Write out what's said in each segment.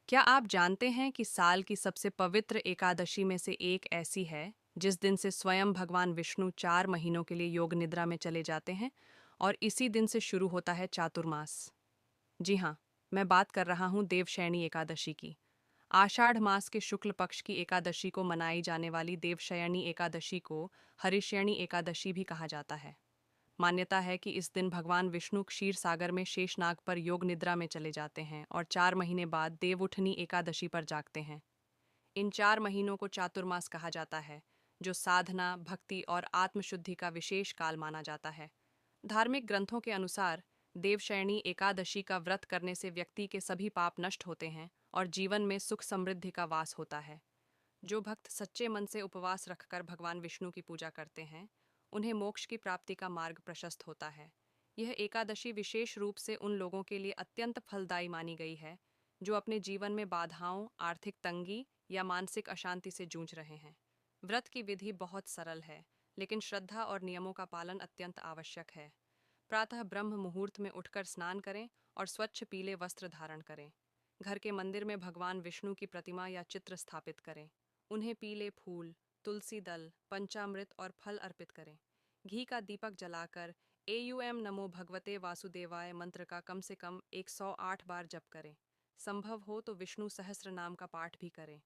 क्या आप जानते हैं कि साल की सबसे पवित्र एकादशी में से एक ऐसी है जिस दिन से स्वयं भगवान विष्णु 4 महीनों के लिए योग निद्रा में चले जाते हैं और इसी दिन से शुरू होता है चातुर्मास। जी हाँ, मैं बात कर रहा हूँ देवशयनी एकादशी की। आषाढ़ मास के शुक्ल पक्ष की एकादशी को मनाई जाने वाली देवशयनी एकादशी को हरिशयनी एकादशी भी कहा जाता है। मान्यता है कि इस दिन भगवान विष्णु क्षीर सागर में शेषनाग पर योग निद्रा में चले जाते हैं और 4 महीने बाद देवउठनी एकादशी पर जागते हैं। इन 4 महीनों को चातुर्मास कहा जाता है, जो साधना, भक्ति और आत्मशुद्धि का विशेष काल माना जाता है। धार्मिक ग्रंथों के अनुसार देवशयनी एकादशी का व्रत करने से व्यक्ति के सभी पाप नष्ट होते हैं और जीवन में सुख समृद्धि का वास होता है। जो भक्त सच्चे मन से उपवास रखकर भगवान विष्णु की पूजा करते हैं, उन्हें मोक्ष की प्राप्ति का मार्ग प्रशस्त होता है। यह एकादशी विशेष रूप से उन लोगों के लिए अत्यंत फलदायी मानी गई है, जो अपने जीवन में बाधाओं, आर्थिक तंगी या मानसिक अशांति से जूझ रहे हैं। व्रत की विधि बहुत सरल है, लेकिन श्रद्धा और नियमों का पालन अत्यंत आवश्यक है। प्रातः ब्रह्म मुहूर्त में उठकर स्नान करें और स्वच्छ पीले वस्त्र धारण करें। घर के मंदिर में भगवान विष्णु की प्रतिमा या चित्र स्थापित करें। उन्हें पीले फूल, तुलसी दल, पंचामृत और फल अर्पित करें। घी का दीपक जलाकर एयुएम नमो भगवते वासुदेवाय मंत्र का कम से कम 108 बार जप करें। संभव हो तो विष्णु सहस्त्र नाम का पाठ भी करें।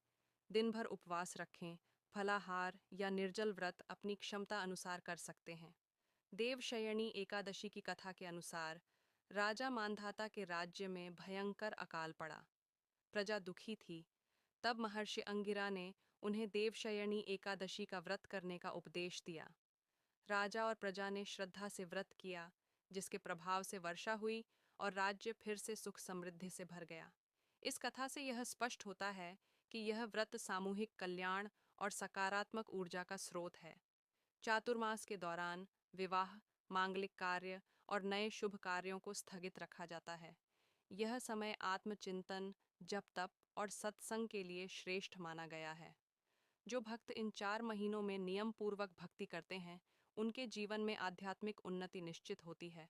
दिन भर उपवास रखें। फलाहार या निर्जल व्रत अपनी क्षमता अनुसार कर सकते हैं। देवशयनी एकादशी की कथा के अनुसार राजा मांधाता के राज्य में भयंकर अकाल पड़ा। प्रजा दुखी थी। तब महर्षि अंगिरा ने उन्हें देवशयनी एकादशी का व्रत करने का उपदेश दिया। राजा और प्रजा ने श्रद्धा से व्रत किया, जिसके प्रभाव से वर्षा हुई और राज्य फिर से सुख समृद्धि से भर गया। इस कथा से यह स्पष्ट होता है कि यह व्रत सामूहिक कल्याण और सकारात्मक ऊर्जा का स्रोत है। चातुर्मास के दौरान विवाह, मांगलिक कार्य और नए शुभ कार्यों को स्थगित रखा जाता है। यह समय आत्मचिंतन, जप तप और सत्संग के लिए श्रेष्ठ माना गया है। जो भक्त इन 4 महीनों में नियम पूर्वक भक्ति करते हैं, उनके जीवन में आध्यात्मिक उन्नति निश्चित होती है।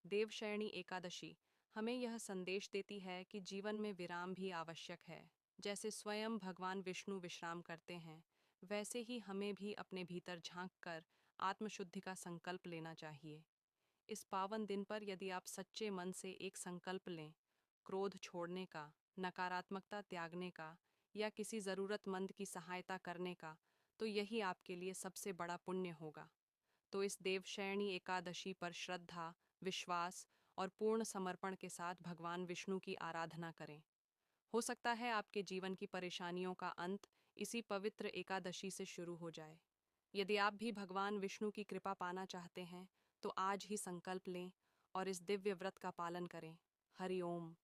देवशयनी एकादशी हमें यह संदेश देती है कि जीवन में विराम भी आवश्यक है। जैसे स्वयं भगवान विष्णु विश्राम करते हैं, वैसे ही हमें भी अपने भीतर झांक कर आत्मशुद्धि का संकल्प लेना चाहिए। इस पावन दिन पर यदि आप सच्चे मन से एक संकल्प लें, क्रोध छोड़ने का, नकारात्मकता त्यागने का या किसी ज़रूरतमंद की सहायता करने का, तो यही आपके लिए सबसे बड़ा पुण्य होगा। तो इस देवशयनी एकादशी पर श्रद्धा, विश्वास और पूर्ण समर्पण के साथ भगवान विष्णु की आराधना करें। हो सकता है आपके जीवन की परेशानियों का अंत इसी पवित्र एकादशी से शुरू हो जाए। यदि आप भी भगवान विष्णु की कृपा पाना चाहते हैं, तो आज ही संकल्प लें और इस दिव्य व्रत का पालन करें। हरि ओम।